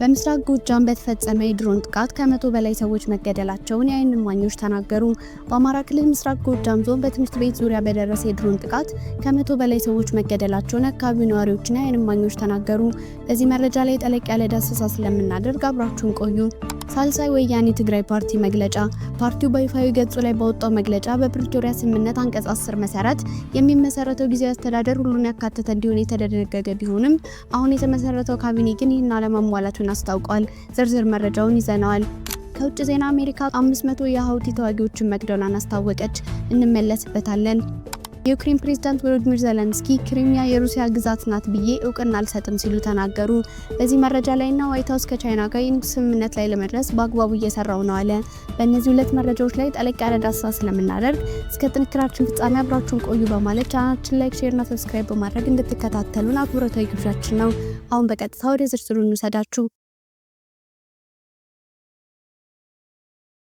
በምስራቅ ጎጃም በተፈጸመ የድሮን ጥቃት ከ100 በላይ ሰዎች መገደላቸውን የዓይን እማኞች ተናገሩ። በአማራ ክልል ምስራቅ ጎጃም ዞን በትምህርት ቤት ዙሪያ በደረሰ የድሮን ጥቃት ከ100 በላይ ሰዎች መገደላቸውን የአካባቢው ነዋሪዎችና የዓይን እማኞች ተናገሩ። በዚህ መረጃ ላይ ጠለቅ ያለ ዳሰሳ ስለምናደርግ አብራችሁን ቆዩ። ሳልሳይ ወያኔ ትግራይ ፓርቲ መግለጫ። ፓርቲው በይፋዊ ገጹ ላይ ባወጣው መግለጫ በፕሪቶሪያ ስምምነት አንቀጽ 10 መሰረት የሚመሰረተው ጊዜያዊ አስተዳደር ሁሉን ያካተተ እንዲሆን የተደነገገ ቢሆንም አሁን የተመሰረተው ካቢኔ ግን ይህን አለማሟላቱን አስታውቋል። ዝርዝር መረጃውን ይዘናል። ከውጭ ዜና አሜሪካ 500 የሀውቲ ተዋጊዎችን መግደሏን አስታወቀች። እንመለስበታለን። የዩክሬን ፕሬዝዳንት ቮሎዲሚር ዜሌንስኪ ክሪሚያ የሩሲያ ግዛት ናት ብዬ እውቅና አልሰጥም ሲሉ ተናገሩ። በዚህ መረጃ ላይና ዋይት ሀውስ ከቻይና ጋር የንግድ ስምምነት ላይ ለመድረስ በአግባቡ እየሰራው ነው አለ። በእነዚህ ሁለት መረጃዎች ላይ ጠለቅ ያለ ዳሰሳ ስለምናደርግ እስከ ጥንክራችን ፍጻሜ አብራችሁን ቆዩ በማለት ቻናላችን ላይክ፣ ሼር እና ሰብስክራይብ በማድረግ እንድትከታተሉን አክብሮታዊ ግብዣችን ነው። አሁን በቀጥታ ወደ ዝርዝሩ እንውሰዳችሁ።